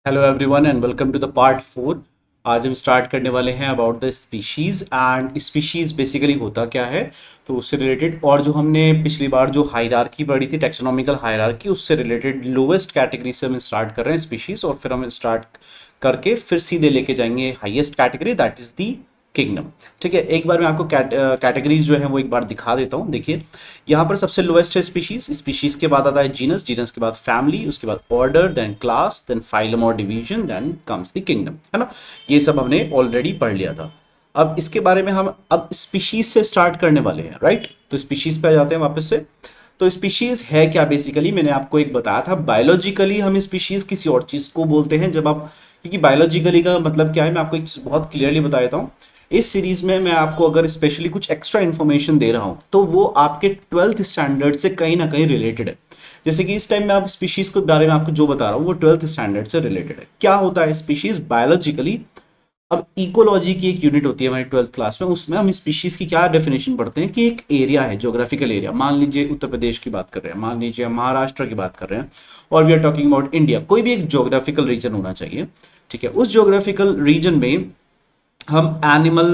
Hello everyone and welcome to the part 4। आज हम start करने वाले हैं about the species and species basically होता क्या है, तो उससे रिलेटेड। और जो हमने पिछली बार जो हायरार्की पढ़ी थी, टैक्सोनॉमिकल हायरार्की, उससे रिलेटेड लोवेस्ट कैटेगरी से हम स्टार्ट कर रहे हैं स्पीशीज़, और फिर हम स्टार्ट करके फिर सीधे लेके जाएंगे highest category, that is the kingdom. ठीक है, एक बार मैं आपको कैटेगरीज जो है वो एक बार दिखा देता हूँ। देखिए, यहाँ पर सबसे लोएस्ट है स्पीशीज। स्पीशीज के बाद आता है जीनस, जीनस के बाद फैमिली, उसके बाद order, then class, then phylum और division, then comes the kingdom, है ना। ये सब हमने ऑलरेडी पढ़ लिया था। अब इसके बारे में हम अब स्पीशीज से स्टार्ट करने वाले हैं, राइट। तो स्पीशीज पे आ जाते हैं वापस से। तो स्पीशीज है क्या बेसिकली, मैंने आपको एक बताया था। बायोलॉजिकली हम स्पीशीज किसी और चीज को बोलते हैं जब आप, क्योंकि बायोलॉजिकली का मतलब क्या है, मैं आपको एक बहुत क्लियरली बता देता हूँ। इस सीरीज में मैं आपको अगर स्पेशली कुछ एक्स्ट्रा इन्फॉर्मेशन दे रहा हूं तो वो आपके 12th स्टैंडर्ड से कहीं ना कहीं रिलेटेड है। जैसे कि इस टाइम मैं आप स्पीशीज के बारे में आपको जो बता रहा हूं वो 12th स्टैंडर्ड से रिलेटेड है। क्या होता है स्पीशीज बायोलॉजिकली। अब इकोलॉजी की एक यूनिट होती है हमारी 12th क्लास में, उसमें हम स्पीशीज की क्या डेफिनेशन पढ़ते हैं कि एक एरिया है, ज्योग्राफिकल एरिया। मान लीजिए उत्तर प्रदेश की बात कर रहे हैं, मान लीजिए हम महाराष्ट्र की बात कर रहे हैं, और we are talking about India. कोई भी एक ज्योग्राफिकल रीजन होना चाहिए, ठीक है। उस ज्योग्राफिकल रीजन में हम एनिमल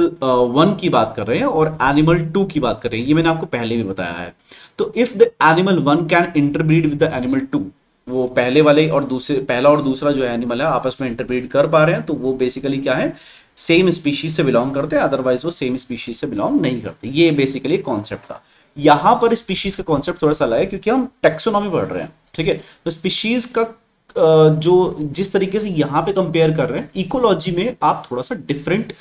1 की बात कर रहे हैं और एनिमल 2 की बात कर रहे हैं, ये मैंने आपको पहले भी बताया है। तो if the animal 1 can interbreed with the animal 2, वो पहले वाले और दूसरे, पहला और दूसरा जो एनिमल है आपस में इंटरब्रीड कर पा रहे हैं, तो वो बेसिकली क्या है, सेम स्पीशीज से बिलोंग करते हैं, अदरवाइज वो सेम स्पीशीज से बिलोंग नहीं करते। ये बेसिकली कॉन्सेप्ट था। यहाँ पर स्पीशीज का कॉन्सेप्ट थोड़ा सा अलग है क्योंकि हम टेक्सोनॉमी पढ़ रहे हैं, ठीक है। तो स्पीशीज का जो जिस तरीके से यहाँ पे कंपेयर कर रहे हैं, इकोलॉजी में आप थोड़ा सा डिफरेंट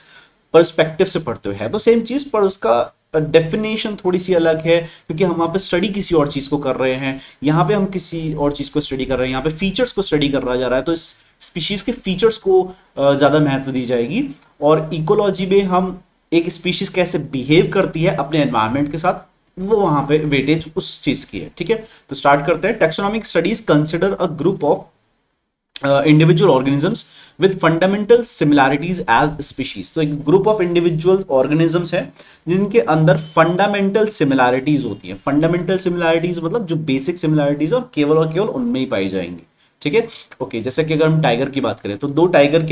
पर्सपेक्टिव से पढ़ते हुए है तो सेम चीज, पर उसका डेफिनेशन थोड़ी सी अलग है, क्योंकि हम वहाँ पे स्टडी किसी और चीज को कर रहे हैं, यहाँ पे हम किसी और चीज को स्टडी कर रहे हैं, यहाँ पे फीचर्स को स्टडी करा जा रहा है, तो इस स्पीशीज के फीचर्स को ज्यादा महत्व दी जाएगी। और इकोलॉजी में हम एक स्पीशीज कैसे बिहेव करती है अपने एनवायरमेंट के साथ, वो वहां पे वेटेज उस चीज की है, ठीक है। तो स्टार्ट करते हैं। Taxonomic studies consider a group of individual organisms with fundamental similarities as species. तो एक ग्रुप ऑफ इंडिविजुअल ऑर्गेनिजम्स है जिनके अंदर फंडामेंटल सिमिलैरिटीज होती है। फंडामेंटल सिमिलैरिटीज मतलब जो बेसिक सिमिलैरिटीज और केवल उनमें ही पाई जाएंगी, ठीक है। ओके, जैसे कि अगर हम टाइगर की बात करें तो दो टाइगर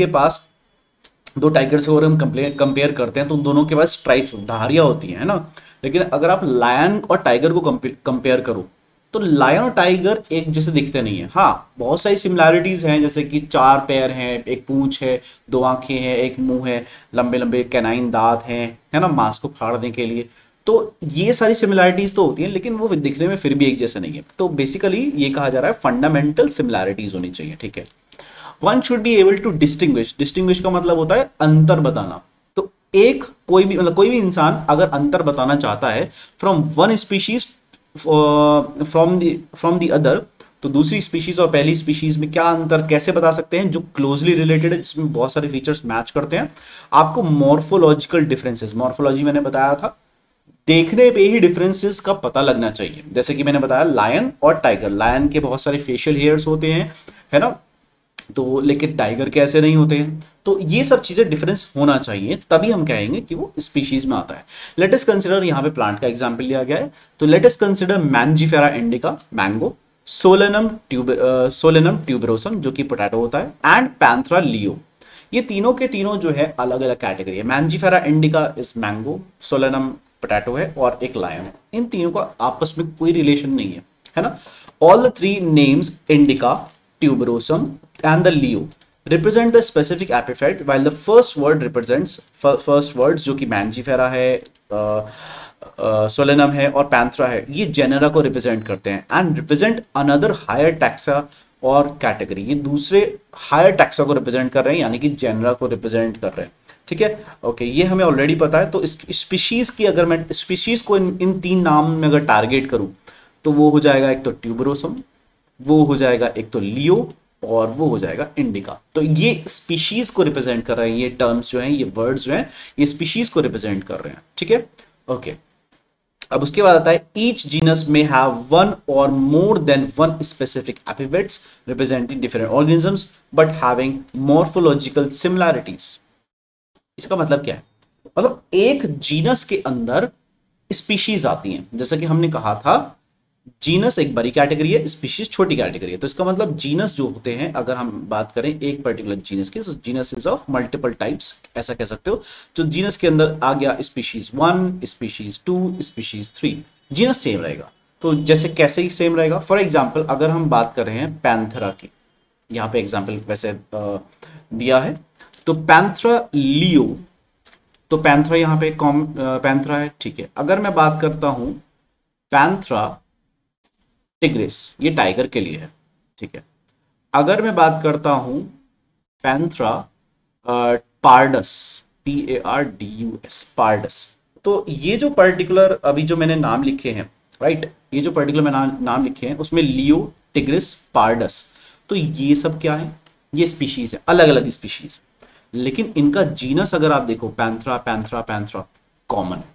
से अगर हम कंपेयर करते हैं तो उन दोनों के पास स्ट्राइप्स, धारियां होती हैं, है ना। लेकिन अगर आप लायन और टाइगर को कंपेयर करो तो लायन और टाइगर एक जैसे दिखते नहीं है। हाँ, बहुत सारी सिमिलैरिटीज हैं, जैसे कि 4 पैर हैं, एक पूंछ है, 2 आंखें हैं, एक मुंह है, लंबे लंबे कैनाइन दांत हैं, है ना, मांस को फाड़ने के लिए। तो ये सारी सिमिलैरिटीज तो होती हैं, लेकिन वो दिखने में फिर भी एक जैसे नहीं है। तो बेसिकली ये कहा जा रहा है फंडामेंटल सिमिलैरिटीज होनी चाहिए, ठीक है। One should be able to distinguish. Distinguish का मतलब होता है अंतर बताना। तो एक कोई भी इंसान अगर अंतर बताना चाहता है from one species from the other, तो दूसरी स्पीशीज और पहली स्पीशीज में क्या अंतर कैसे बता सकते हैं, जो क्लोजली रिलेटेड है, जिसमें बहुत सारे फीचर्स मैच करते हैं। आपको मॉर्फोलॉजिकल डिफरेंसेस, मॉर्फोलॉजी मैंने बताया था, देखने पे ही डिफरेंसेस का पता लगना चाहिए। जैसे कि मैंने बताया लायन और टाइगर, लायन के बहुत सारे फेशियल हेयर्स होते हैं, है ना, तो लेकिन टाइगर के ऐसे नहीं होते हैं। तो ये सब चीजें डिफरेंस होना चाहिए, तभी हम कहेंगे कि वो स्पीशीज में आता है। लेट अस कंसीडर, यहाँ पे प्लांट का एग्जांपल लिया गया है, तो let us consider Mangifera indica, mango, Solanum tuberosum जो कि पोटैटो होता है, एंड पैंथरा लियो। ये तीनों के तीनों जो है अलग अलग कैटेगरी है। Mangifera indica is mango, Solanum potato है, और एक लायन है। इन तीनों का आपस में कोई रिलेशन नहीं है ना। All the 3 names indica, tuberosum and the leo represent the specific epithet, while the first word represents first words जो कि मैंजीफेरा है, सोलेनम है और पैंथरा है, ये जेनेरा को रिप्रेजेंट करते हैं and represent another higher taxa और कैटेगरी। ये दूसरे हायर टैक्सा को रिप्रेजेंट कर रहे हैं, यानी कि जेनेरा को रिप्रेजेंट कर रहे हैं, ठीक है। ओके, ये हमें ऑलरेडी पता है। तो इस स्पीशीज की, अगर मैं स्पीशीज को इन 3 नाम में अगर टारगेट करूं तो वो हो जाएगा एक तो ट्यूबरोसम, वो हो जाएगा एक तो लियो, और वो हो जाएगा इंडिका। तो ये स्पीशीज को रिप्रेजेंट कर रहे हैं, ये टर्म्स जो हैं, ये वर्ड्स जो हैं, ये स्पीशीज को रिप्रेजेंट कर रहे हैं, ठीक है। ओके, अब उसके बाद आता है ईच जीनस में हैव वन और more than one specific epithets representing different organisms but having morphological similarities. इसका मतलब क्या है, मतलब एक जीनस के अंदर स्पीशीज आती हैं, जैसा कि हमने कहा था जीनस एक बड़ी कैटेगरी है, स्पीशीज छोटी कैटेगरी है। तो इसका मतलब जीनस जो होते हैं, अगर हम बात करें एक पर्टिकुलर जीनस की, तो genus is of multiple types, ऐसा कह सकते हो। तो जीनस के अंदर आ गया species 1, species 2, species 3, genus same रहेगा। तो जैसे कैसे ही सेम रहेगा, फॉर एग्जाम्पल अगर हम बात कर रहे हैं पैंथरा की, यहाँ पे एग्जाम्पल वैसे दिया है, तो पैंथरा लियो, तो पैंथरा यहाँ पे कॉम पैंथरा है, ठीक है। अगर मैं बात करता हूं पैंथरा टिग्रिस, ये टाइगर के लिए है, ठीक है। अगर मैं बात करता हूं पैंथरा पार्डस, PARDUS, पार्डस, तो ये जो पर्टिकुलर अभी जो मैंने नाम लिखे हैं, राइट, ये जो पर्टिकुलर मैं नाम लिखे हैं उसमें लियो, टिग्रिस, पार्डस, तो ये सब क्या है, ये स्पीशीज है, अलग अलग स्पीशीज, लेकिन इनका जीनस अगर आप देखो पैंथरा पैंथरा पैंथरा कॉमन है।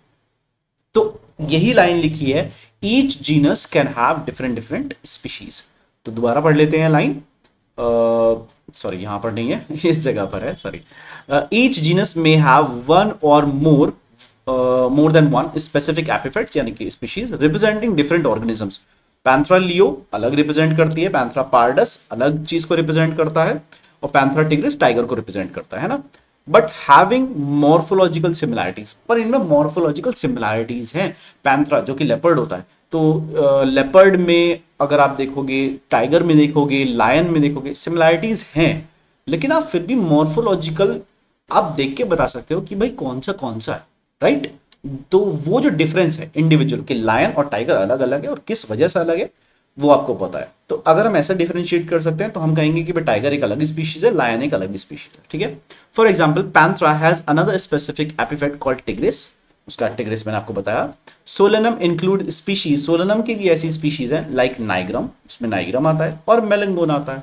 तो यही लाइन लिखी है, each genus can have different different species. तो दोबारा पढ़ लेते हैं लाइन, सॉरी यहां पर नहीं है, इस जगह पर है, sorry. Each genus may have one और मोर देन वन स्पेसिफिक एपिफेट्स, यानी कि species representing different organisms. Panthera लियो अलग रिप्रेजेंट करती है, पैंथरा पार्डस अलग चीज को रिप्रेजेंट करता है, और पैंथरा टिग्रिस टाइगर को रिप्रेजेंट करता है ना। बट हैविंग मॉर्फोलॉजिकल सिमिलैरिटीज, पर इनमें मॉर्फोलॉजिकल सिमिलैरिटीज हैं। पैंथरा जो कि लेपर्ड होता है, तो लेपर्ड में अगर आप देखोगे, टाइगर में देखोगे, लायन में देखोगे, सिमिलैरिटीज हैं, लेकिन आप फिर भी मॉर्फोलॉजिकल आप देख के बता सकते हो कि भाई कौन सा है, राइट। तो वो जो डिफरेंस है इंडिविजुअल के, लायन और टाइगर अलग अलग है और किस वजह से अलग है वो आपको पता है। तो अगर हम ऐसा डिफरेंशिएट कर सकते हैं तो हम कहेंगे कि भाई टाइगर एक अलग स्पीशीज है, लायन एक अलग स्पीशीज है, ठीक है। For example Panthera has another specific epithet called tigris, उसका टिग्रिस मैंने आपको बताया। सोलेनम इंक्लूड स्पीशीज, सोलेनम की भी ऐसी स्पीशीज है लाइक नाइग्रम, उसमें नाइग्रम आता है, और मेलंगोन आता है,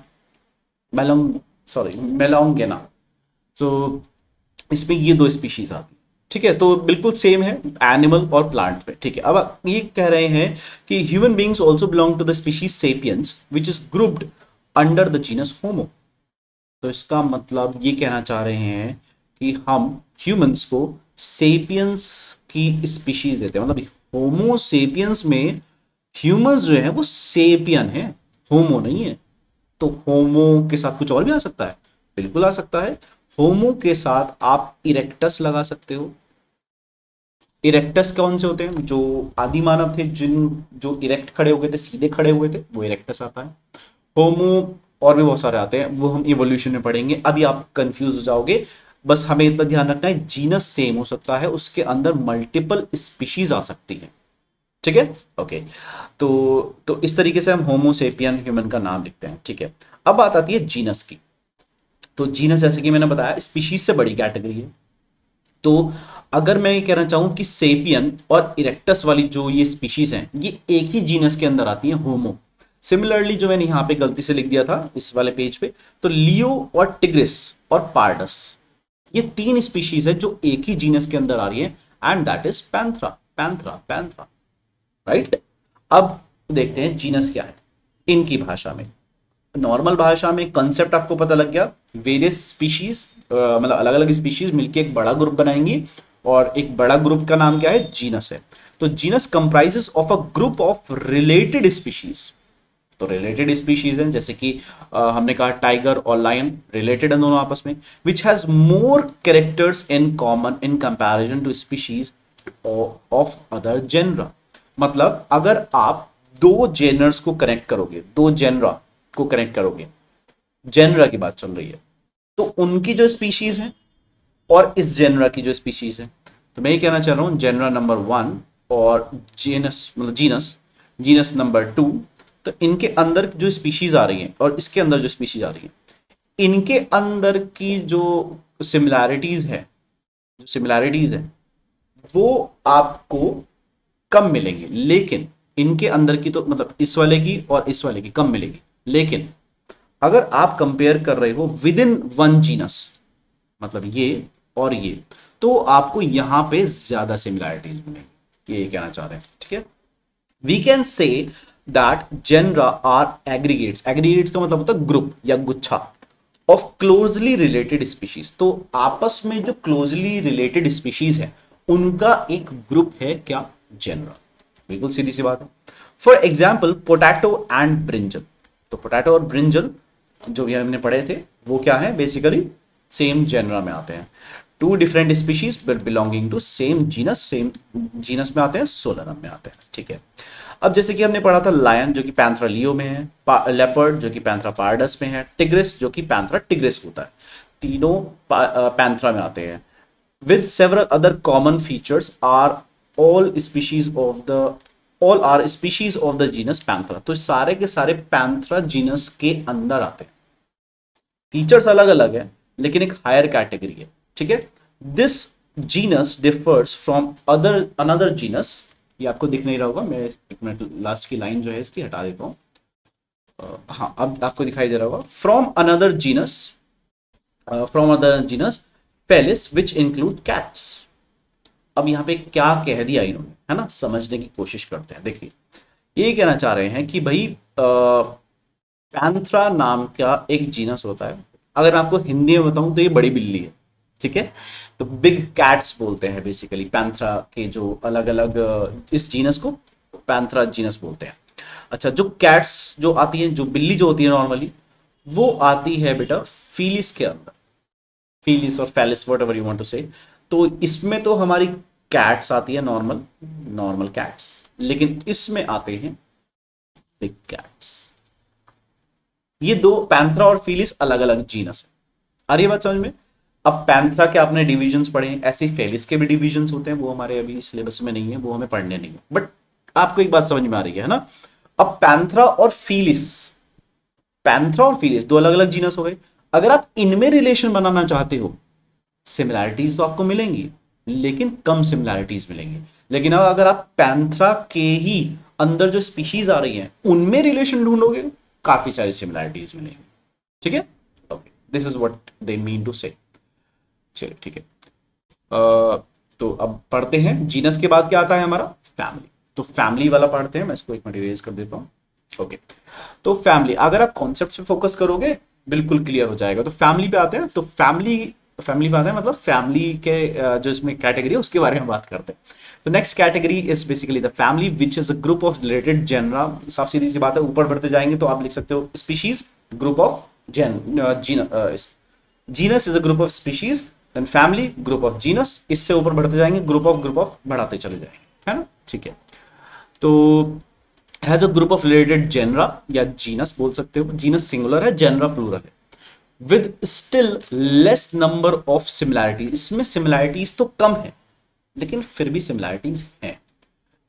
मेलोंगेना। तो इसमें ये दो स्पीशीज आती है, ठीक है। तो बिल्कुल सेम है एनिमल और प्लांट में, ठीक है। अब ये कह रहे हैं कि human beings also belong to the species sapiens which is grouped under the genus Homo. तो इसका मतलब ये कहना चाह रहे हैं कि हम ह्यूमंस को सेपियंस की स्पीशीज देते हैं, मतलब होमो सेपियंस में ह्यूमंस जो है वो सेपियन है, होमो नहीं है। तो होमो के साथ कुछ और भी आ सकता है, बिल्कुल आ सकता है। होमो के साथ आप इरेक्टस लगा सकते हो। इरेक्टस कौन से होते हैं, जो आदि मानव थे, जो इरेक्ट खड़े हो गए थे, सीधे खड़े हुए थे, वो इरेक्टस आता है। होमो और भी बहुत सारे आते हैं, वो हम इवोल्यूशन में पढ़ेंगे, अभी आप कंफ्यूज हो जाओगे। बस हमें इतना ध्यान रखना है, जीनस सेम हो सकता है, उसके अंदर मल्टीपल स्पीशीज आ सकती है, ठीक है, ओके। तो इस तरीके से हम होमोसेपियन ह्यूमन का नाम लिखते हैं, ठीक है। अब बात आती है जीनस की। तो जीनस जैसे कि मैंने बताया स्पीशीज से बड़ी कैटेगरी है। तो अगर मैं ये कहना चाहूं कि सेपियन और इरेक्टस वाली जो ये स्पीशीज हैं, ये एक ही जीनस के अंदर आती है, होमो। सिमिलरली जो मैंने यहां पे गलती से लिख दिया था इस वाले पेज पे, तो लियो और टिग्रिस और पार्डस, ये तीन स्पीशीज है जो एक ही जीनस के अंदर आ रही है, and that is Panthera Panthera Panthera, right. अब देखते हैं जीनस क्या है इनकी भाषा में। नॉर्मल भाषा में कंसेप्ट आपको पता लग गया, वेरियस स्पीशीज, मतलब अलग अलग स्पीशीज मिलके एक बड़ा ग्रुप बनाएंगी, और एक बड़ा ग्रुप का नाम क्या है, जीनस है। तो genus comprises of a group of related species. तो रिलेटेड स्पीशीज हैं, जैसे कि हमने कहा टाइगर और लायन रिलेटेड हैं दोनों आपस में, which has more characters in common in comparison to species of other genera. मतलब अगर आप दो जेनर्स को कनेक्ट करोगे, दो जेनरा को कनेक्ट करोगे, जेनरा की बात चल रही है, तो उनकी जो स्पीशीज है और इस जेनरा की जो स्पीशीज है, तो मैं ये कहना चाह रहा हूं जेनरा नंबर 1 और जीनस, मतलब जीनस नंबर 2, तो इनके अंदर जो स्पीशीज आ रही है और इसके अंदर जो स्पीशीज आ रही है, इनके अंदर की जो सिमिलैरिटीज है वो आपको कम मिलेंगी, लेकिन इनके अंदर की तो मतलब इस वाले की और इस वाले की कम मिलेगी। लेकिन अगर आप कंपेयर कर रहे हो विद इन वन जीनस, मतलब ये और ये, तो आपको यहां पे ज्यादा सिमिलैरिटीज मिलेंगी, ये कहना चाह रहे हैं, ठीक है। We can say that genera are aggregates, aggregates का मतलब होता है ग्रुप या गुच्छा ऑफ क्लोजली रिलेटेड स्पीशीज। तो आपस में जो क्लोजली रिलेटेड स्पीशीज है उनका एक ग्रुप है क्या, जेनरा। बिल्कुल सीधी सी बात है। For example potato and brinjal. तो पोटैटो और ब्रिंजल जो भी हमने पढ़े थे वो क्या है, बेसिकली सेम जेनरा में आते हैं। Two different species but belonging to same genus, same genus में आते हैं, सोलरम में आते हैं। ठीक है, अब जैसे कि हमने पढ़ा था लायन जो कि पैंथरा लियो में है, लेपर्ड जो कि पैंथरा पार्डस में है, टिग्रिस जो कि पैंथरा टिग्रिस होता है, तीनों पैंथरा में आते हैं। With several other common features are all species of the all are species of the genus Panthera. तो सारे के सारे पैंथरा जीनस के अंदर आते हैं। फीचर्स अलग अलग है लेकिन एक हायर कैटेगरी है। ठीक है, this genus differs from other another genus. ये आपको दिख नहीं रहा होगा, मैं एक मिनट लास्ट की लाइन जो है इसकी हटा देता हूँ। हाँ, अब आपको दिखाई दे रहा होगा। From another genus Felis which include cats. अब यहाँ पे क्या कह दिया इन्होंने, है ना, समझने की कोशिश करते हैं। देखिए, ये कहना चाह रहे हैं कि भाई पैंथरा नाम का एक जीनस होता है। अगर मैं आपको हिंदी में बताऊं तो ये बड़ी बिल्ली है। ठीक है, तो बिग कैट्स बोलते हैं बेसिकली पैंथरा के जो अलग अलग इस जीनस को पैंथरा जीनस बोलते हैं। अच्छा, जो कैट्स जो आती हैं, जो बिल्ली जो होती है नॉर्मली, वो आती है बेटा फीलिस के अंदर, फीलिस और Felis whatever you want to say. तो इसमें तो हमारी कैट्स आती है नॉर्मल कैट्स, लेकिन इसमें आते हैं बिग कैट्स। ये दो पैंथरा और फीलिस अलग अलग जीनस है। आ रही है बात समझ में? अब पैंथरा के आपने डिविजन्स पढ़े हैं, ऐसे फेलिस के भी डिविजन्स होते हैं, वो हमारे अभी सिलेबस में नहीं है, वो हमें पढ़ने नहीं है, बट आपको एक बात समझ में आ रही है ना। अब पैंथरा और फीलिस दो अलग अलग जीनस हो गए। अगर आप इनमें रिलेशन बनाना चाहते हो, सिमिलैरिटीज तो आपको मिलेंगी लेकिन कम सिमिलैरिटीज मिलेंगी। लेकिन अगर आप पैंथरा के ही अंदर जो स्पीशीज आ रही हैं उनमें रिलेशन ढूंढोगे, काफी सारी सिमिलैरिटीज मिलेंगी। ठीक है, okay, this is what they mean to say. चलिए ठीक है, तो अब पढ़ते हैं जीनस के बाद क्या आता है हमारा, फैमिली। तो फैमिली वाला पढ़ते हैं, मैं इसको एक मिनट इरेज कर देता हूँ। ओके, तो फैमिली, अगर आप कॉन्सेप्ट पे फोकस करोगे बिल्कुल क्लियर हो जाएगा। तो फैमिली पे आते हैं, तो फैमिली पे आते हैं, मतलब फैमिली के जो इसमें कैटेगरी है उसके बारे में बात करते हैं। तो next category is basically the family which is a group of related genre. साफ सीधी सी बात है, ऊपर बढ़ते जाएंगे तो आप लिख सकते हो species, group of genus is a group of species, then family group of genus, इससे ऊपर बढ़ते जाएंगे ग्रुप ऑफ बढ़ाते चले जाएंगे, है ना। ठीक है, तो has a group of related genera या जीनस बोल सकते हो। जीनस सिंगुलर है, जेनरा प्लूरल है, with still less number of similarities. इसमें सिमिलैरिटीज तो कम है लेकिन फिर भी सिमिलैरिटीज हैं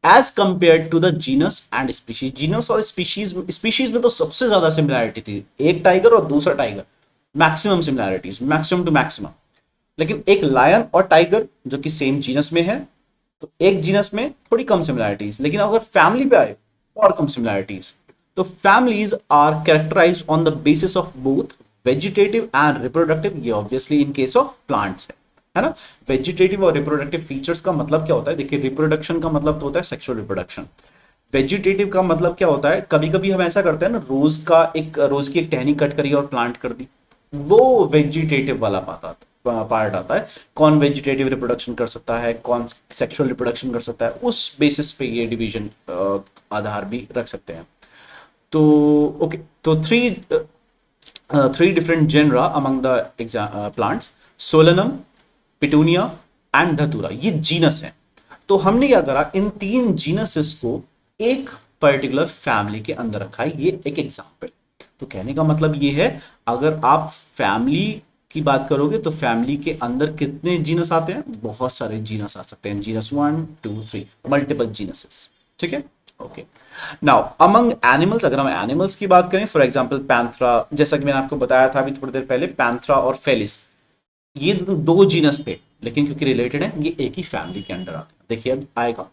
as compare to the genus and species. Genus और स्पीशीज में तो सबसे ज्यादा सिमिलैरिटी थी, एक टाइगर और दूसरा tiger, maximum similarities, maximum to maximum. लेकिन एक लायन और टाइगर जो कि सेम जीनस में है, तो एक जीनस में थोड़ी कम सिमिलैरिटीज, लेकिन अगर फैमिली पे आए और कम सिमिलैरिटीज। तो families are characterized on the basis of both vegetative and reproductive. ये obviously in case of plants है ना। वेजिटेटिव और रिप्रोडक्टिव फीचर्स का मतलब क्या होता है, देखिए रिप्रोडक्शन का मतलब तो होता है सेक्सुअल रिप्रोडक्शन। वेजिटेटिव का मतलब क्या होता है, कभी कभी हम ऐसा करते हैं ना, रोज की एक टहनी कट करी और प्लांट कर दी, वो वेजिटेटिव वाला पार्ट आता है। कौन वेजिटेटिव रिप्रोडक्शन कर सकता है, कौन सेक्सुअल रिप्रोडक्शन कर सकता है, उस बेसिस पे ये डिवीजन आधार भी रख सकते हैं। तो ओके, तो three different genera among the plants, Solanum, Petunia and Datura, ये जीनस है। तो हमने क्या करा, इन तीन जीनसेस को एक पर्टिकुलर फैमिली के अंदर रखा है। ये एक एग्जांपल। तो कहने का मतलब ये है, अगर आप फैमिली की बात करोगे तो फैमिली के अंदर कितने जीनस आते हैं, बहुत सारे जीनस आ सकते हैं, जीनस 1 2 3, मल्टीपल जीनसेस। ठीक है, ओके। नाउ अमंग एनिमल्स, अगर हम एनिमल्स की बात करें, फॉर एग्जांपल पैंथरा, जैसा कि मैंने आपको बताया था अभी थोड़ी देर पहले, पैंथरा और फेलिस, ये दो जीनस थे लेकिन क्योंकि रिलेटेड है ये एक ही फैमिली के अंडर आते हैं। देखिए अब आएगा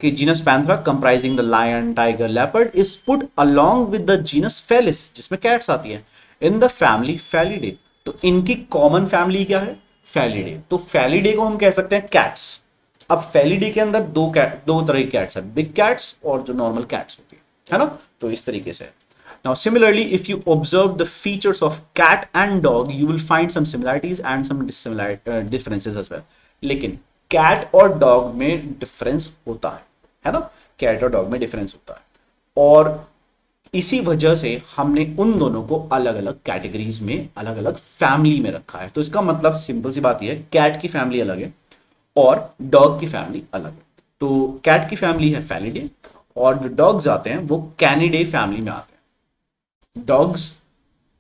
कि genus Panthera comprising the lion, tiger, leopard is put along with the genus Felis, जिसमें कैट्स आती है, इन द फैमिली फेलिडे। तो इनकी कॉमन फैमिली क्या है, फेलिडे। तो फेलिडे को हम कह सकते हैं कैट्स। अब फेलिडे के अंदर दो तरह की कैट्स है, बिग कैट्स और जो नॉर्मल कैट्स होती है ना। तो इस तरीके से। Now similarly, if you observe the features of cat and dog, you will find some similarities and some differences as well. लेकिन cat और dog में difference होता है ना, cat और dog में difference होता है। और इसी वजह से हमने उन दोनों को अलग अलग कैटेगरीज में, अलग अलग फैमिली में रखा है। तो इसका मतलब सिंपल सी बात यह है, कैट की फैमिली अलग है और डॉग की फैमिली अलग है। तो कैट की फैमिली है फेलिडे और जो डॉग्स आते हैं वो कैनिडे फैमिली में आते हैं। डॉग्स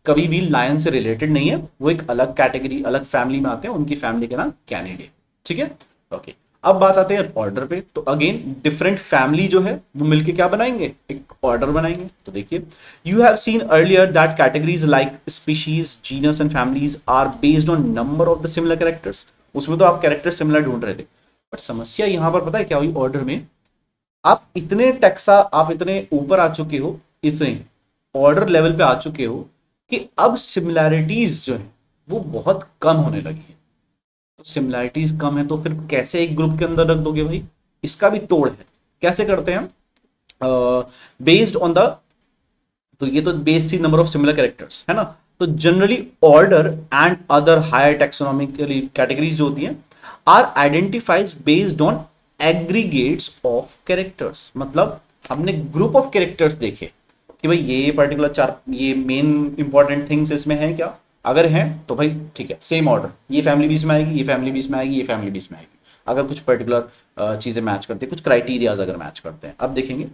कभी भी लायन से रिलेटेड नहीं है, वो एक अलग कैटेगरी, अलग फैमिली में आते हैं, उनकी फैमिली का नाम कैनिडे। ठीक है, ओके। अब बात आते हैं ऑर्डर पे। तो अगेन डिफरेंट फैमिली जो है वो मिलके क्या बनाएंगे, एक ऑर्डर बनाएंगे। तो देखिए, you have seen earlier that categories like species, genus and families are based on number of the similar characters. उसमें तो आप कैरेक्टर सिमिलर ढूंढ रहे थे, बट समस्या यहां पर पता है क्या हुई, ऑर्डर में आप इतने टैक्सा, आप इतने ऊपर आ चुके हो, इतने ऑर्डर लेवल पे आ चुके हो कि अब सिमिलैरिटीज जो है वो बहुत कम होने लगी है। तो सिमिलैरिटीज कम है तो फिर कैसे एक ग्रुप के अंदर रख दोगे भाई, इसका भी तोड़ है। कैसे करते हैं, बेस्ड ऑन द, तो ये तो बेस्ड थी नंबर ऑफ सिमिलर कैरेक्टर्स, है ना। तो generally order and other higher taxonomically categories जो होती हैं are identifies based on aggregates of characters. मतलब हमने ग्रुप ऑफ कैरेक्टर्स देखे कि भाई ये पर्टिकुलर चार, ये मेन इंपॉर्टेंट थिंग्स इसमें है क्या, अगर है तो भाई ठीक है, सेम ऑर्डर, ये फैमिली भी इसमें आएगी, ये फैमिली भी इसमें आएगी, ये फैमिली भी इसमें आएगी, अगर कुछ पर्टिकुलर चीजें मैच करती है, कुछ क्राइटेरियाज अगर मैच करते हैं। अब देखेंगे,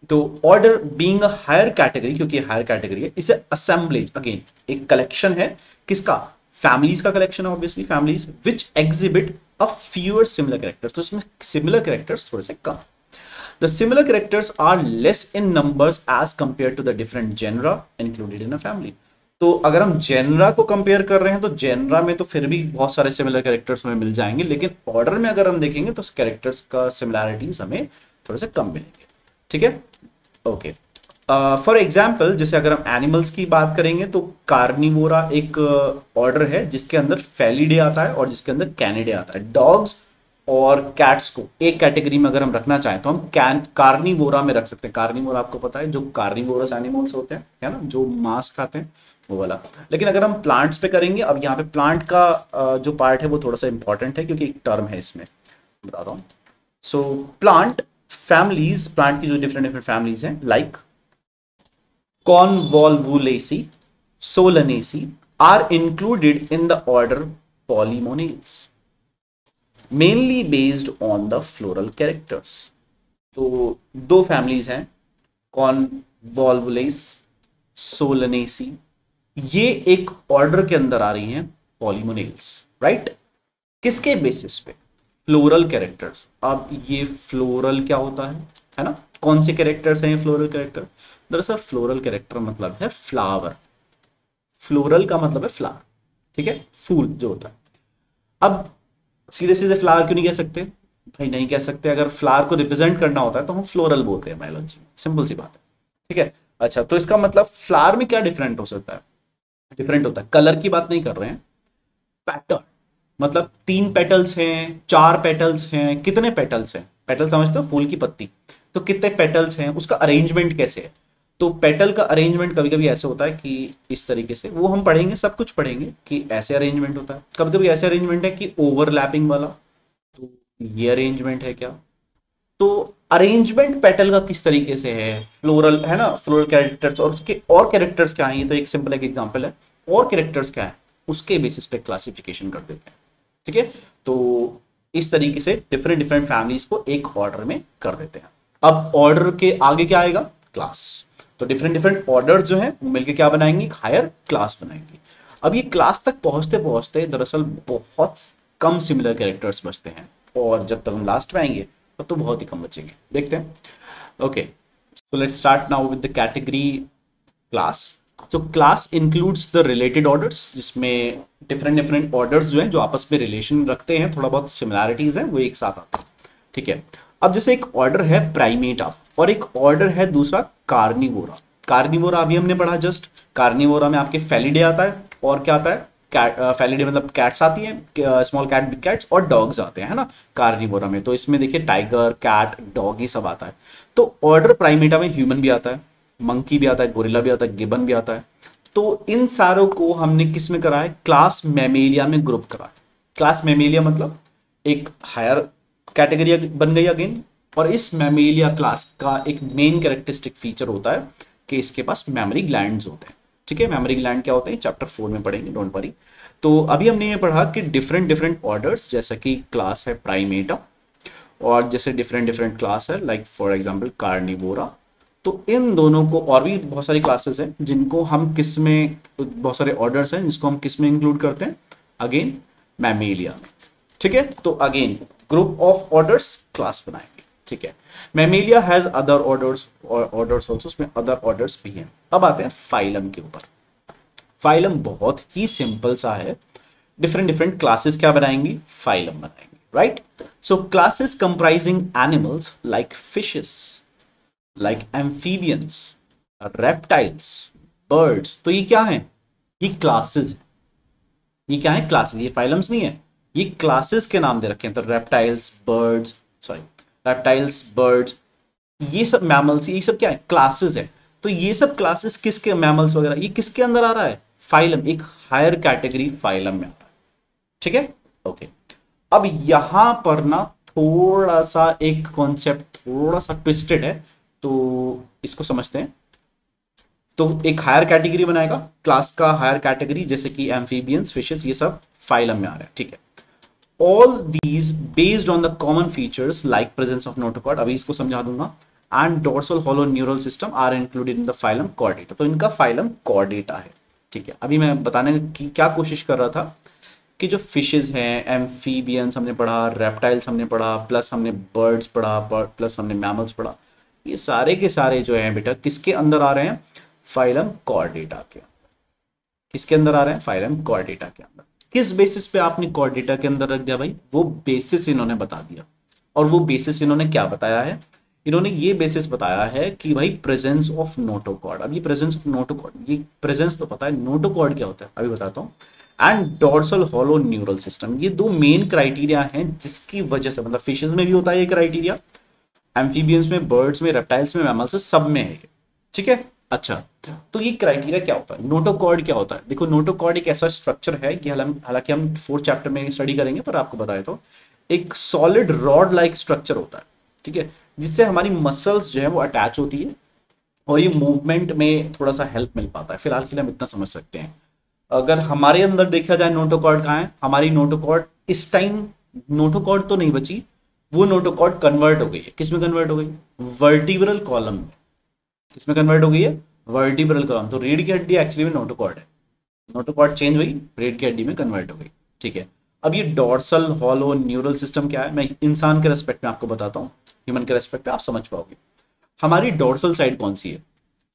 तो order being a higher category, क्योंकि हायर कैटेगरी है, इसे असेंबलेज, अगेन एक कलेक्शन है, किसका, फैमिलीज का कलेक्शन है, obviously families which exhibit a fewer similar characters. तो इसमें सिमिलर कैरेक्टर्स थोड़े से कम। The similar characters are less in numbers as compared to the different genera included in a family. तो अगर हम जेनरा को कंपेयर कर रहे हैं तो जेनरा में तो फिर भी बहुत सारे सिमिलर कैरेक्टर्स हमें मिल जाएंगे, लेकिन ऑर्डर में अगर हम देखेंगे तो कैरेक्टर्स का सिमिलैरिटीज हमें थोड़े से कम मिलेंगे। ठीक है, ओके। फॉर एग्जाम्पल, जैसे अगर हम एनिमल्स की बात करेंगे तो कार्निवोरा एक ऑर्डर है जिसके अंदर फेलिडे आता है और जिसके अंदर कैनिडे आता है। डॉग्स और कैट्स को एक कैटेगरी में अगर हम रखना चाहें तो हम कार्निवोरा में रख सकते हैं। कार्निवोरा आपको पता है जो कार्निवोरस एनिमल्स होते हैं, है ना, जो मांस खाते हैं, वो वाला। लेकिन अगर हम प्लांट्स पे करेंगे, अब यहाँ पे प्लांट का जो पार्ट है वो थोड़ा सा इंपॉर्टेंट है क्योंकि एक टर्म है इसमें, बताता हूँ। सो प्लांट फैमिलीज, प्लांट की जो डिफरेंट डिफरेंट फैमिलीज हैं, like Convolvulaceae, Solanaceae are included in the order Polymonates, mainly based on the floral characters. तो दो फैमिलीज हैं, Convolvulaceae, Solanaceae, ये एक ऑर्डर के अंदर आ रही हैं, पॉलीमोनेल्स, राइट। किसके बेसिस पे, फ्लोरल कैरेक्टर्स। अब ये फ्लोरल क्या होता है ना, कौन से कैरेक्टर्स हैं ये फ्लोरल कैरेक्टर। दरअसल फ्लोरल कैरेक्टर मतलब है फ्लावर, फ्लोरल का मतलब है फ्लावर, ठीक है, फूल जो होता है। अब सीधे सीधे फ्लावर क्यों नहीं कह सकते भाई, नहीं कह सकते, अगर फ्लावर को रिप्रेजेंट करना होता है तो हम फ्लोरल बोलते हैं बायोलॉजी में, सिंपल सी बात है। ठीक है, अच्छा, तो इसका मतलब फ्लावर में क्या डिफरेंट हो सकता है, डिफरेंट होता है, कलर की बात नहीं कर रहे हैं, पैटर्न, मतलब 3 पेटल्स हैं, 4 पेटल्स हैं, कितने पेटल्स हैं, पेटल समझते हो, फूल की पत्ती, तो कितने पेटल्स हैं, उसका अरेंजमेंट कैसे है। तो पेटल का अरेंजमेंट कभी कभी ऐसे होता है कि इस तरीके से, वो हम पढ़ेंगे, सब कुछ पढ़ेंगे कि ऐसे अरेंजमेंट होता है, कभी कभी ऐसे अरेंजमेंट है कि ओवरलैपिंग वाला, तो ये अरेंजमेंट है क्या। तो अरेंजमेंट पेटल का किस तरीके से है, फ्लोरल है ना, फ्लोरल कैरेक्टर्स, और उसके और कैरेक्टर्स क्या है, ये तो एक सिंपल एक एग्जांपल है, और कैरेक्टर्स क्या है उसके बेसिस पे क्लासिफिकेशन कर देते हैं। ठीक है, तो इस तरीके से डिफरेंट डिफरेंट फैमिलीज को एक ऑर्डर में कर देते हैं। अब ऑर्डर के आगे क्या आएगा, क्लास। तो डिफरेंट डिफरेंट ऑर्डर जो है वो मिलकर क्या बनाएंगे, हायर क्लास बनाएंगे। अब ये क्लास तक पहुंचते पहुंचते दरअसल बहुत कम सिमिलर कैरेक्टर्स बचते हैं, और जब तक हम लास्ट में आएंगे तब तो बहुत ही कम बचेंगे। देखते हैं, okay. So let's start now with the category class. So class includes the related orders, जिसमें डिफरेंट डिफरेंट ऑर्डर्स जो हैं जो आपस में रिलेशन रखते हैं, थोड़ा बहुत सिमिलैरिटीज हैं, वो एक साथ आते हैं। ठीक है, अब जैसे एक ऑर्डर है प्राइमेटा और एक ऑर्डर है दूसरा कार्निवोरा। कार्निवोरा अभी हमने पढ़ा जस्ट, कार्निवोरा में आपके फेलिडे आता है, और क्या आता है, कैट, फेलिडे मतलब कैट्स आती है, स्मॉल कैट, बिग कैट्स, और डॉग्स आते हैं, है ना, कार्निवोरा में। तो इसमें देखिए टाइगर, कैट, डॉग ये सब आता है। तो ऑर्डर प्राइमेटा में ह्यूमन भी आता है, मंकी भी आता है, गोरिल्ला भी आता है, गिबन भी आता है। तो इन सारों को हमने किस में करा है, क्लास मैमेलिया में ग्रुप करा है। क्लास मैमेलिया मतलब एक हायर कैटेगरी बन गई अगेन, और इस मैमेलिया क्लास का एक मेन कैरेक्टरिस्टिक फीचर होता है कि इसके पास मेमोरी ग्लैंड्स होते हैं। ठीक है, मेमोरी ग्लैंड क्या होते हैं चैप्टर 4 में पढ़ेंगे, डोंट वरी। तो अभी हमने ये पढ़ा कि डिफरेंट डिफरेंट ऑर्डर्स, जैसा कि क्लास है प्राइमेटा और जैसे डिफरेंट डिफरेंट क्लास है लाइक फॉर एग्जांपल कार्निवोरा। तो इन दोनों को, और भी बहुत सारी क्लासेस हैं जिनको हम किस में, बहुत सारे ऑर्डर्स हैं जिसको हम किस में इंक्लूड करते हैं, अगेन मैमेलिया में। ठीक है, तो again group of orders class बनाएंगे। ठीक है, Mammalia has other orders orders also, उसमें अदर ऑर्डर्स भी हैं। अब आते हैं फाइलम के ऊपर। फाइलम बहुत ही सिंपल सा है, डिफरेंट डिफरेंट क्लासेस क्या बनाएंगी, फाइलम बनाएंगे, right. So classes comprising animals like fishes, like amphibians, reptiles, birds. तो ये क्या है, ये क्लासेस है। ये क्या है, क्लासेस, ये फाइलम्स नहीं है, ये क्लासेस के नाम दे रखे हैं। तो reptiles, birds, sorry reptiles, birds, ये सब मैमल्स, ये सब क्या है, क्लासेस है। तो ये सब क्लासेस किसके, मैमल्स वगैरह, ये किसके अंदर आ रहा है, फाइलम, एक हायर कैटेगरी फाइलम में आ रहा है। ठीक है, ओके। अब यहां पर ना थोड़ा सा एक कॉन्सेप्ट थोड़ा सा ट्विस्टेड है, तो इसको समझते हैं। तो एक हायर कैटेगरी बनाएगा, क्लास का हायर कैटेगरी, जैसे कि एम्फीबियंस, फिशेस, ये सब फाइलम में आ रहा है। ठीक है, all these based on the common features like presence of notochord, अभी इसको समझा दूंगा, and dorsal hollow neural system are included in the phylum Chordata। तो इनका फाइलम Chordata है। ठीक है, अभी मैं बताने की क्या कोशिश कर रहा था कि जो फिशेज हैं, एम्फीबियंस हमने पढ़ा, रेप्टाइल्स हमने पढ़ा, प्लस हमने बर्ड्स पढ़ा, प्लस हमने मैमल्स पढ़ा, ये सारे के सारे जो हैं बेटा किसके अंदर आ रहे हैं, फाइलम Chordata के। किसके अंदर आ रहे हैं, फाइलम Chordata के अंदर। किस बेसिस पे आपने Chordata के अंदर रख दिया भाई, वो बेसिस इन्होंने बता दिया। और वो बेसिस इन्होंने क्या बताया है, इन्होंने ये बेसिस बताया है कि भाई प्रेजेंस ऑफ नोटोकॉर्ड। अब ये प्रेजेंस ऑफ नोटोकॉर्ड, ये प्रेजेंस तो पता है, नोटोकॉर्ड क्या होता है अभी बताता हूँ, and dorsal hollow neural system, ये दो मेन क्राइटेरिया हैं जिसकी वजह से, मतलब फिशेज में भी होता है ये क्राइटेरिया, एम्फीबियंस में, बर्ड्स में, रेप्टाइल्स में, मैमल्स में, सब में है ये। ठीक है, अच्छा, तो ये क्राइटेरिया क्या होता है, नोटोकॉर्ड क्या होता है। देखो नोटोकॉर्ड एक ऐसा स्ट्रक्चर है कि हालांकि हम 4th चैप्टर में स्टडी करेंगे, पर आपको बताए तो एक सॉलिड रॉड लाइक स्ट्रक्चर होता है। ठीक है, जिससे हमारी मसल्स जो है वो अटैच होती है और ये मूवमेंट में थोड़ा सा हेल्प मिल पाता है। फिलहाल के लिए हम इतना समझ सकते हैं। अगर हमारे अंदर देखा जाए नोटोकॉर्ड कहाँ है, हमारी नोटोकॉर्ड इस टाइम नोटोकॉर्ड तो नहीं बची, वो नोटोकॉर्ड कन्वर्ट हो गई है, किस में कन्वर्ट हो गई, वर्टिब्रल कॉलम में। किसमें कन्वर्ट हो गई है, वर्टिब्रल कॉलम। तो रीढ़ की हड्डी एक्चुअली में नोटोकॉर्ड है, नोटोकॉर्ड चेंज हुई, रीढ़ की हड्डी में कन्वर्ट हो गई। ठीक है, अब ये डॉर्सल हॉलो न्यूरल सिस्टम क्या है, मैं इंसान के रेस्पेक्ट में आपको बताता हूँ, ह्यूमन के रेस्पेक्ट में आप समझ पाओगे। हमारी डॉर्सल साइड कौन सी है,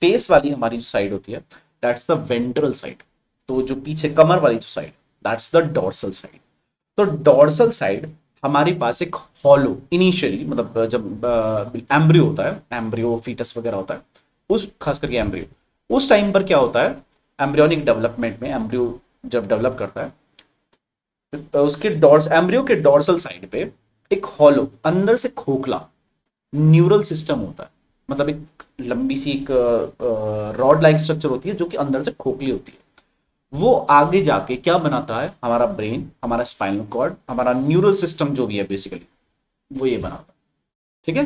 फेस वाली हमारी जो साइड होती है, दैट्स द वेंट्रल साइड। तो जो पीछे कमर वाली जो side, that's the dorsal side. तो डॉर्सल साइड हमारे पास एक हॉलो, इनिशियली मतलब जब एम्ब्रियो होता है, एम्ब्रियो फीटस वगैरह होता है, उस खास करके एम्ब्रियो, उस टाइम पर क्या होता है, एम्ब्रियोनिक डेवलपमेंट में एम्ब्रियो जब डेवलप करता है, उसके एम्ब्रियो के डॉर्सल साइड पे एक हॉलो, अंदर से खोखला न्यूरल सिस्टम होता है। मतलब एक लंबी सी एक रॉड लाइक स्ट्रक्चर होती है जो कि अंदर से खोखली होती है। वो आगे जाके क्या बनाता है, हमारा ब्रेन, हमारा स्पाइनल कॉर्ड, हमारा न्यूरल सिस्टम जो भी है बेसिकली वो ये बनाता है। ठीक है,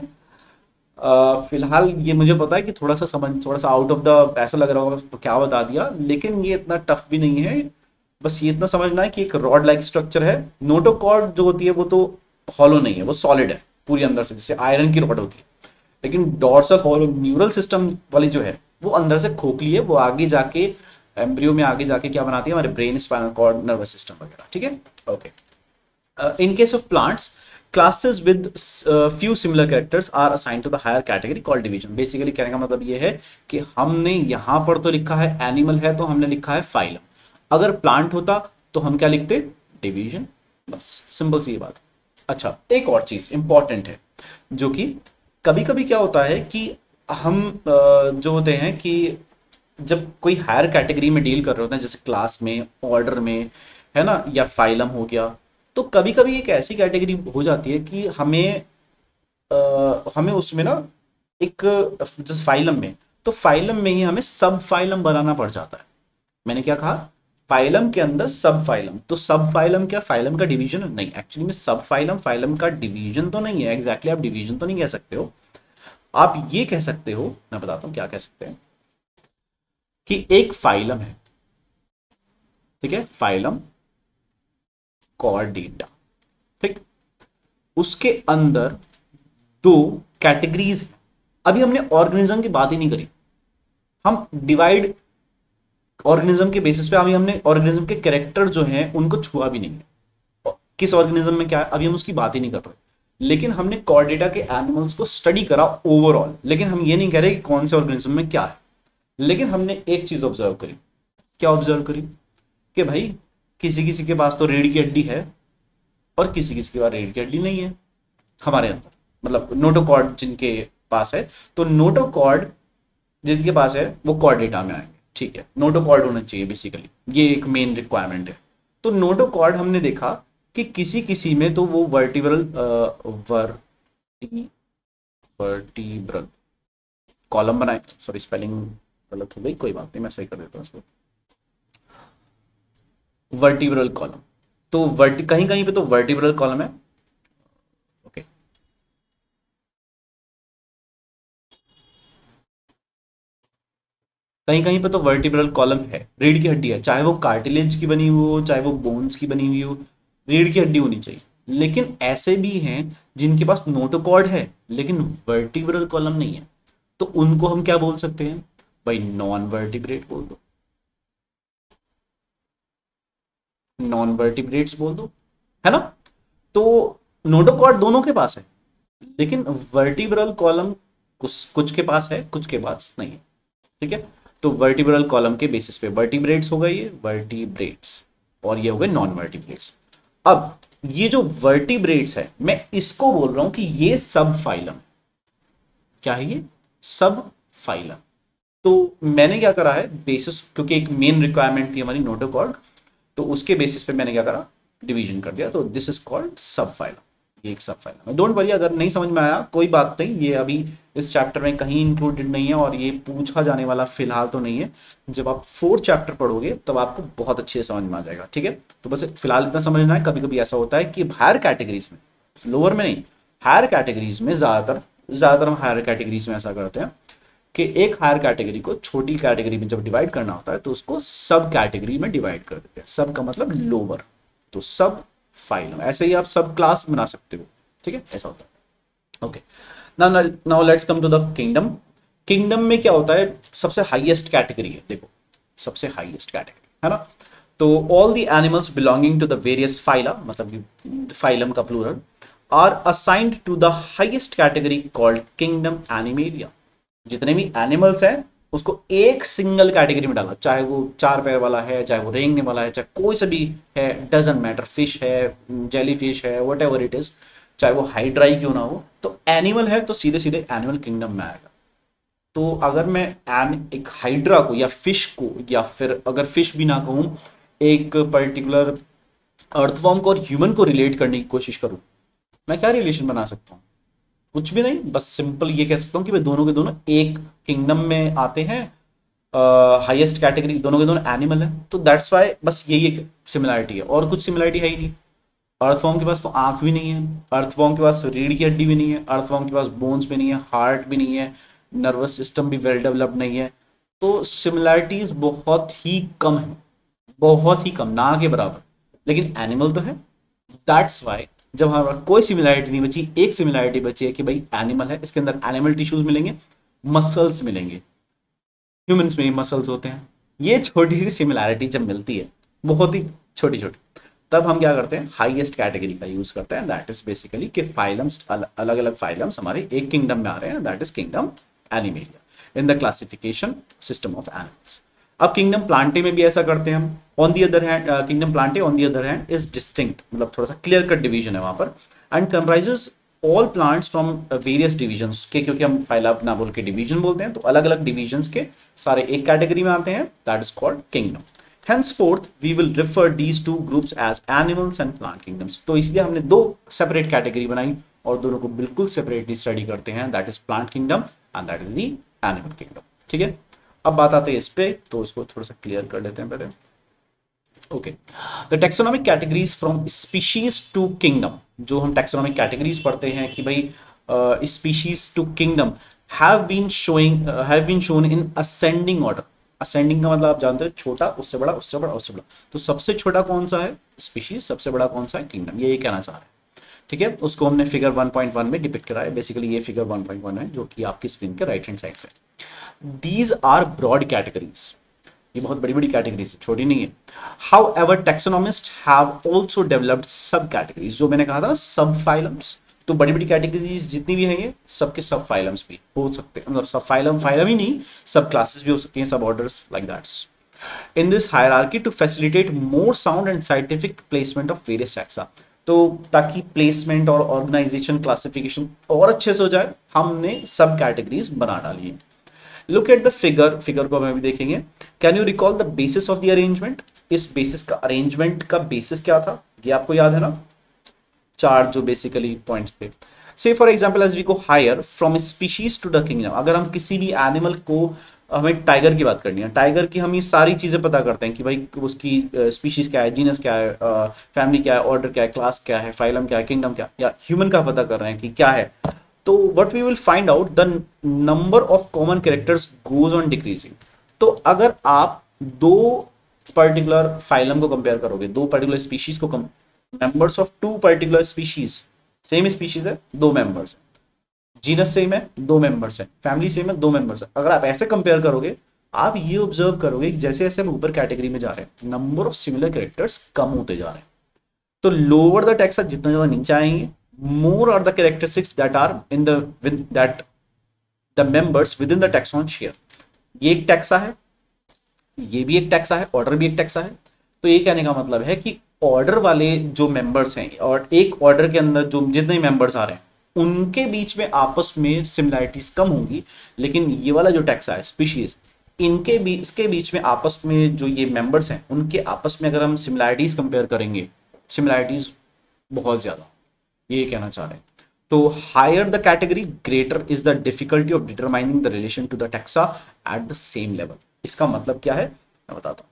फिलहाल ये मुझे पता है कि थोड़ा सा आउट ऑफ द ऐसा लग रहा होगा तो क्या बता दिया, लेकिन ये इतना टफ भी नहीं है। बस ये इतना समझना है कि एक रॉड लाइक स्ट्रक्चर है। नोटोकॉर्ड जो होती है वो तो हॉलो नहीं है, वो सॉलिड है पूरी अंदर से, जैसे आयरन की रॉड होती है। लेकिन डॉर्सल हॉलो न्यूरल सिस्टम वाली जो है वो अंदर से खोखली है, वो आगे जाके एम्ब्रियो में आगे जाके क्या बनाती है, हमारे brain, spinal cord, nervous system वगैरह। ठीक है, okay. In case of plants, classes with few similar characters are assigned to the higher category called division। Basically कहने का मतलब ये है कि हमने यहाँ पर तो लिखा है एनिमल है तो हमने लिखा है फाइलम, अगर प्लांट होता तो हम क्या लिखते, डिवीजन। बस सिंपल सी बात। अच्छा, एक और चीज इंपॉर्टेंट है जो कि कभी कभी क्या होता है कि हम जो होते हैं कि जब कोई हायर कैटेगरी में डील कर रहे होते हैं, जैसे क्लास में, ऑर्डर में, है ना, या फाइलम हो गया, तो कभी कभी एक ऐसी कैटेगरी हो जाती है कि हमें उसमें ना एक, जैसे फाइलम में, तो फाइलम में ही हमें सब फाइलम बनाना पड़ जाता है। मैंने क्या कहा, फाइलम के अंदर सब फाइलम, तो सब फाइलम क्या फाइलम का डिवीजन है? नहीं, एक्चुअली में सब फाइलम फाइलम का डिवीजन तो नहीं है, एग्जैक्टली आप डिवीजन तो नहीं कह सकते हो। आप ये कह सकते हो, मैं बताता हूं क्या कह सकते हैं, कि एक फाइलम है, ठीक है, फाइलम कॉर्डेटा, ठीक, उसके अंदर दो कैटेगरीज है। अभी हमने ऑर्गेनिज्म की बात ही नहीं करी, हम डिवाइड ऑर्गेनिज्म के बेसिस पे, अभी हमने ऑर्गेनिज्म के कैरेक्टर जो हैं उनको छुआ भी नहीं है, किस ऑर्गेनिज्म में क्या है अभी हम उसकी बात ही नहीं कर रहे। लेकिन हमने कॉर्डेटा के एनिमल्स को स्टडी करा ओवरऑल, लेकिन हम ये नहीं कह रहे कि कौन से ऑर्गेनिज्म में क्या है। लेकिन हमने एक चीज ऑब्जर्व करी, क्या ऑब्जर्व करी, कि भाई किसी किसी के पास तो रीढ़ की हड्डी है और किसी किसी के पास रीढ़ की हड्डी नहीं है हमारे अंदर, मतलब नोटोकॉर्ड जिनके पास है, तो नोटोकॉर्ड जिनके पास है वो कॉर्डेटा में आएंगे, ठीक है, नोटोकॉर्ड होना चाहिए बेसिकली, ये एक मेन रिक्वायरमेंट है। तो नोटोकॉर्ड हमने देखा कि किसी किसी में तो वो वर्टिब्रल कॉलम बनाए, सॉरी स्पेलिंग गलत हो गई, कोई बात नहीं मैं सही कर देता हूँ इसको, वर्टिब्रल कॉलम, तो कहीं कहीं पे तो वर्टिब्रल कॉलम है, ओके, कहीं कहीं पे तो वर्टिब्रल कॉलम है, रीढ़ की हड्डी है, चाहे वो कार्टिलेज की बनी हुई हो चाहे वो बोन्स की बनी हुई हो, रीढ़ की हड्डी होनी चाहिए। लेकिन ऐसे भी हैं जिनके पास नोटोकॉर्ड है लेकिन वर्टिब्रल कॉलम नहीं है, तो उनको हम क्या बोल सकते हैं भाई, नॉन वर्टिब्रेट बोल दो, नॉन वर्टिब्रेट्स बोल दो, है ना। तो नोटोकॉर्ड दोनों के पास है, लेकिन वर्टिब्रल कॉलम कुछ कुछ के पास है कुछ के पास नहीं है, ठीक है। तो वर्टिब्रल कॉलम के बेसिस पे वर्टिब्रेट्स हो गए, ये वर्टिब्रेट्स, और ये हो गए नॉन वर्टिब्रेट्स। अब ये जो वर्टिब्रेट्स है मैं इसको बोल रहा हूं कि ये सब फाइलम, क्या है ये, सब फाइलम। तो मैंने क्या करा है बेसिस, क्योंकि एक मेन रिक्वायरमेंट थी हमारी नोटोकॉर्ड, तो उसके बेसिस पे मैंने क्या करा, डिवीजन कर दिया, तो दिस इज कॉल्ड सब फाइलम, ये एक सब फाइलम है। डोंट वरी अगर नहीं समझ में आया कोई बात नहीं, ये अभी इस चैप्टर में कहीं इंक्लूडेड नहीं है और ये पूछा जाने वाला फिलहाल तो नहीं है। जब आप 4th चैप्टर पढ़ोगे तब आपको बहुत अच्छे से समझ में आ जाएगा, ठीक है। तो बस फिलहाल इतना समझना है, कभी कभी ऐसा होता है कि हायर कैटेगरीज में, लोअर में नहीं, हायर कैटेगरीज में ज्यादातर हम हायर कैटेगरीज में ऐसा करते हैं कि एक हायर कैटेगरी को छोटी कैटेगरी में जब डिवाइड करना होता है तो उसको सब कैटेगरी में डिवाइड कर देते हैं, सब का मतलब लोअर, तो सब फाइलम, ऐसे ही आप सब क्लास बना सकते हो, ठीक है, ऐसा होता है। Okay, now let's come to the kingdom. Kingdom में क्या होता है, सबसे हाईएस्ट कैटेगरी है, देखो सबसे हाईएस्ट कैटेगरी है ना। तो all the animals belonging to the various phyla, मतलब फाइलम का plural, are assigned to the highest category called kingdom Animalia. जितने भी एनिमल्स हैं उसको एक सिंगल कैटेगरी में डाला, चाहे वो 4 पैर वाला है, चाहे वो रेंगने वाला है, चाहे कोई सा भी है, डजंट मैटर, फिश है, जेली फिश है, वट एवर इट इज, चाहे वो हाइड्राई क्यों ना हो, तो एनिमल है तो सीधे सीधे एनिमल किंगडम में आएगा। तो अगर मैं एक हाइड्रा को या फिश को, या फिर अगर फिश भी ना कहूं, एक पर्टिकुलर अर्थवॉर्म को और ह्यूमन को रिलेट करने की कोशिश करूं, मैं क्या रिलेशन बना सकता हूँ, कुछ भी नहीं, बस सिंपल ये कह सकता हूँ कि वे दोनों के दोनों एक किंगडम में आते हैं, हाईएस्ट कैटेगरी, दोनों के दोनों एनिमल है, तो दैट्स वाई बस यही एक सिमिलरिटी है, और कुछ सिमिलरिटी है ही नहीं। अर्थवॉर्म के पास तो आंख भी नहीं है, अर्थवॉर्म के पास रीढ़ की हड्डी भी नहीं है, अर्थवॉर्म के पास बोन्स भी नहीं है, हार्ट भी नहीं है, नर्वस सिस्टम भी वेल डेवलप्ड नहीं है, तो सिमिलरिटीज बहुत ही कम है, बहुत ही कम, ना के बराबर, लेकिन एनिमल तो है। दैट्स वाई जब हमारा कोई सिमिलरिटी नहीं बची, एक सिमिलरिटी बची है कि भाई एनिमल है, इसके अंदर एनिमल टिश्यूज मिलेंगे, मसल्स मिलेंगे, ह्यूमंस में ही मसल्स होते हैं, ये छोटी सी सिमिलरिटी जब मिलती है, बहुत ही छोटी छोटी, तब हम क्या करते हैं, हाईएस्ट कैटेगरी का यूज करते हैं, दैट इज बेसिकली कि फाइलम्स, अलग अलग फाइलम्स हमारे एक किंगडम में आ रहे हैं, that is kingdom animalia in the classification system of animals. अब किंगडम प्लांटे में भी ऐसा करते हैं हम। On the other hand kingdom Plantae on the other hand is distinct, मतलब थोड़ा सा क्लियर कट डिवीजन है वहां पर, and comprises all plants from various divisions के, क्योंकि हम फाइला ना बोल के डिवीजन बोलते हैं, तो अलग अलग डिविजन्स के सारे एक कैटेगरी में आते हैं, that is called kingdom. Henceforth, we will refer these two groups as animals and plant kingdoms. तो इसलिए हमने दो सेपरेट कैटेगरी बनाई और दोनों को बिल्कुल सेपरेटली स्टडी करते हैं, that is plant kingdom and that is the animal kingdom, ठीक है। अब बात आते हैं इस पे, तो इसको थोड़ा सा क्लियर कर लेते हैं पहले। Okay, the taxonomic categories from species to kingdom, जो हम टेक्सोनॉमिक कैटेगरीज पढ़ते हैं कि भाई species to kingdom have been shown in ascending order. Ascending का मतलब आप जानते हो छोटा, उससे बड़ा, उससे बड़ा, उससे बड़ा। तो सबसे छोटा कौन सा है? स्पीशीज। सबसे बड़ा कौन सा है? किंगडम। ये कहना चाह रहे हैं, ठीक है। उसको हमने फिगर 1.1 में डिपिक्ट करा है। बेसिकली ये फिगर 1.1 है जो कि आपकी स्क्रीन के राइट हैंड साइड पे। दीज आर ब्रॉड कैटेगरीज, ये बहुत बड़ी बड़ी कैटेगरीज है, छोटी नहीं है। How ever taxonomist have also developed सब कैटेगरीज, जो मैंने कहा था ना सब फाइलम्स, तो बड़ी बड़ी कैटेगरीज जितनी भी हैं ये सबके सब फाइलम्स भी हो सकते हैं, मतलब सब फाइलम, फाइलम ही नहीं, सब क्लासेस भी हो सकती हैं, सब orders like that's in this hierarchy to facilitate more sound and scientific placement of various taxa. तो ताकि प्लेसमेंट और ऑर्गेनाइजेशन क्लासिफिकेशन और अच्छे से हो जाए, हमने सब कैटेगरीज बना डाली है। Look at the figure, figure को हम अभी देखेंगे। Can you recall the basis of the arrangement? इस बेसिस का, अरेंजमेंट का बेसिस क्या था? ये आपको याद है ना, चार जो बेसिकली पॉइंट्स थे। Say for example as we go higher from species to the kingdom, अगर हम किसी भी एनिमल को, हमें टाइगर की बात करनी है, टाइगर की हम ये सारी चीजें पता करते हैं कि भाई उसकी स्पीशीज क्या है, जीनस क्या है, फैमिली क्या है, ऑर्डर क्या है, क्लास क्या है, फाइलम क्या है, किंगडम क्या है, या ह्यूमन का पता कर रहे हैं कि क्या है। तो what we will find out, the number of common characters goes on decreasing. तो अगर आप दो पर्टिकुलर फाइलम को कंपेयर करोगे, दो पर्टिकुलर स्पीशीज को, members of two particular species, same species है, दो मेंबर्स है, जीनस सेम है, दो मेंबर्स है, फैमिली सेम है, दो मेंबर्स है, अगर आप ऐसे कंपेयर करोगे, आप ये ऑब्जर्व करोगे कि जैसे जैसे हम ऊपर कैटेगरी में जा रहे हैं, नंबर ऑफ सिमिलर कैरेक्टर्स कम होते जा रहे हैं। तो लोअर द टेक्सा, जितना ज्यादा नीचे आएंगे, more are the characteristics that are in the with that the members with in the taxon share. ये एक टैक्सा है, ये भी एक टैक्सा है, ऑर्डर भी एक टैक्सा है। तो ये कहने का मतलब है कि ऑर्डर वाले जो मेंबर्स हैं और एक ऑर्डर के अंदर जो जितने मेंबर्स आ रहे हैं, उनके बीच में आपस में सिमिलैरिटीज कम होंगी। लेकिन ये वाला जो टैक्सा है, स्पीशीज, इनके बीच, इसके बीच में आपस में जो ये मेंबर्स हैं, उनके आपस में अगर हम सिमिलैरिटीज कंपेयर करेंगे, सिमिलैरिटीज बहुत ज्यादा, ये कहना चाह रहे हैं। तो higher the category, greater is the difficulty of determining the relation to the taxa at the same level. इसका मतलब क्या है मैं बताता हूं।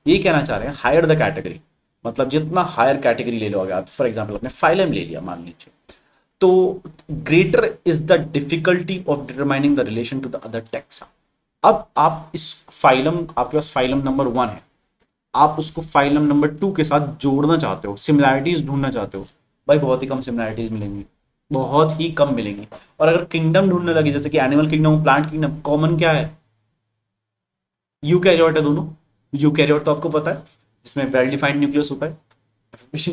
ये कहना चाह रहे हैं हायर द कैटेगरी, मतलब जितना हायर कैटेगरी ले लो, अगर आप फॉर एग्जांपल अपने फाइलम ले लिया मान लीजिए, तो greater is the difficulty of determining the relation to the other taxa. अब आप इस फाइलम, आपके पास फाइलम नंबर 1 है, आप उसको फाइलम नंबर 2 के साथ जोड़ना चाहते हो, सिमिलैरिटीज ढूंढना चाहते हो, भाई बहुत ही कम सिमिलैरिटीज मिलेंगी, बहुत ही कम मिलेंगी। और अगर किंगडम ढूंढने लगे, जैसे कि animal kingdom, plant kingdom, common क्या है? यूकैरियोट है दोनों। यूकैरियोट तो आपको पता है, जिसमें वेल डिफाइंड न्यूक्लियस होता है।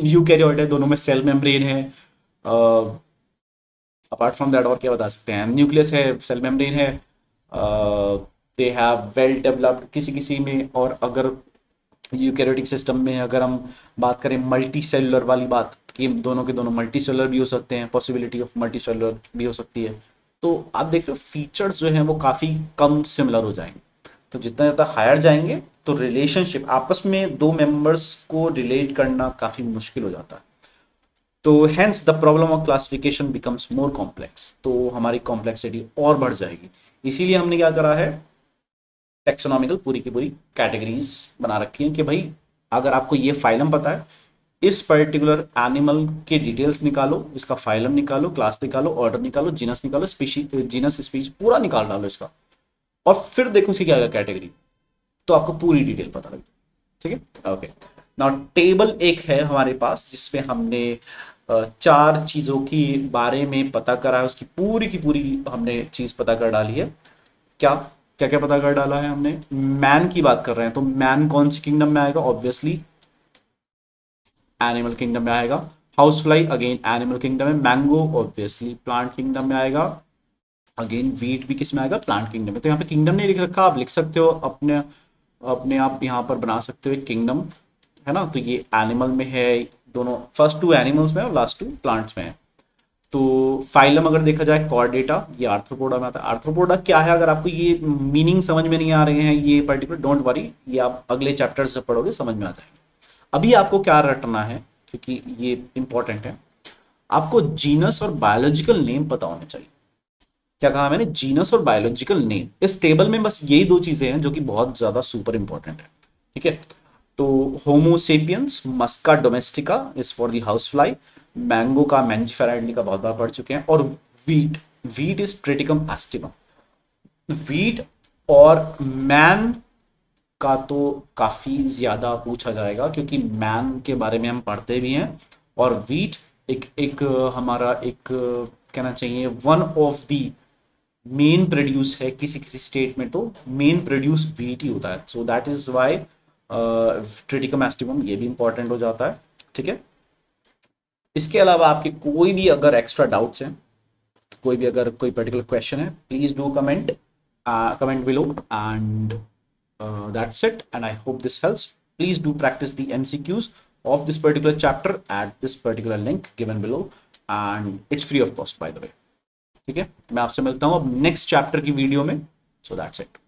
यूकैरियोट है, दोनों में सेल मेम्ब्रेन है। अपार्ट फ्रॉम दैट और क्या बता सकते हैं, न्यूक्लियस है, सेल मेम्ब्रेन है, दे हैव वेल डेवलप्ड किसी किसी में। और अगर यूकैरियोटिक सिस्टम में अगर हम बात करें मल्टी सेलुलर वाली बात, कि दोनों के दोनों मल्टी सेलुलर भी हो सकते हैं, पॉसिबिलिटी ऑफ मल्टी सेलुलर भी हो सकती है। तो आप देख रहे हो फीचर्स जो हैं वो काफ़ी कम सिमिलर हो जाएंगे। तो जितना ज़्यादा हायर जाएंगे, तो रिलेशनशिप, आपस में दो मेंबर्स को रिलेट करना काफ़ी मुश्किल हो जाता है। तो hence the problem of classification becomes more complex, तो हमारी कॉम्प्लेक्सिटी और बढ़ जाएगी। इसीलिए हमने क्या करा है, टेक्सोनॉमिकल पूरी की पूरी कैटेगरीज बना रखी है कि भाई अगर आपको ये फाइलम पता है, इस पर्टिकुलर एनिमल के डिटेल्स निकालो, इसका फाइलम निकालो, क्लास निकालो, ऑर्डर निकालो, जीनस निकालो, स्पीशीज, जीनस स्पीशीज पूरा निकाल डालो इसका, और फिर देखो इसकी क्या कैटेगरी, तो आपको पूरी डिटेल पता लग जाए। ठीक है, ओके। नाउ टेबल एक है हमारे पास जिसमें हमने चार चीजों की बारे में पता करा है, उसकी पूरी की पूरी हमने चीज पता कर डाली है। क्या क्या क्या पता कर डाला है हमने? मैन की बात कर रहे हैं, तो मैन कौन सी किंगडम में आएगा? ऑब्वियसली एनिमल किंगडम में आएगा। House fly again animal kingdom में। मैंगो ऑब्वियसली प्लांट किंगडम में आएगा। अगेन वीट भी किस में आएगा? प्लांट किंगडम में। तो यहाँ पे किंगडम नहीं लिख रखा, आप लिख सकते हो अपने अपने आप यहाँ पर बना सकते हो एक किंगडम, है ना। तो ये एनिमल में है, दोनों फर्स्ट 2 एनिमल्स में और लास्ट 2 प्लांट्स में है। तो फाइलम अगर देखा जाए कॉर्डेटा, ये आर्थ्रोपोडा में आता है। आर्थ्रोपोडा क्या है, अगर आपको ये मीनिंग समझ में नहीं आ रहे हैं ये पर्टिकुलर, डोंट वरी, ये आप अगले चैप्टर से पढ़ोगे समझ में आ जाएगा। अभी आपको क्या रटना है, क्योंकि ये इंपॉर्टेंट है, आपको जीनस और बायोलॉजिकल नेम पता होने चाहिए। क्या कहा मैंने? जीनस और बायोलॉजिकल नेम। इस टेबल में बस यही 2 चीजें हैं जो कि बहुत ज्यादा सुपर इंपॉर्टेंट है। ठीक है, तो Homo sapiens, Musca domestica is for the house fly, mango का मैंजीफेरा इंडिका बहुत बार पढ़ चुके हैं, और wheat, wheat is Triticum aestivum. Wheat और मैन का तो काफी ज्यादा पूछा जाएगा क्योंकि मैन के बारे में हम पढ़ते भी हैं, और वीट एक एक हमारा एक कहना चाहिए one of the main produce है किसी किसी स्टेट में, तो मेन प्रोड्यूस वीट ही होता है। So that is why Triticum aestivum ये भी इंपॉर्टेंट हो जाता है। ठीक है, इसके अलावा आपके कोई भी अगर एक्स्ट्रा डाउट्स हैं, कोई भी अगर कोई पर्टिकुलर क्वेश्चन है, please do comment below, and that's it, and I hope this helps. Please do practice the MCQs of this particular chapter at this particular link given below, and it's free of cost by the way. ठीक है, मैं आपसे मिलता हूँ अब next chapter की video में। So that's it.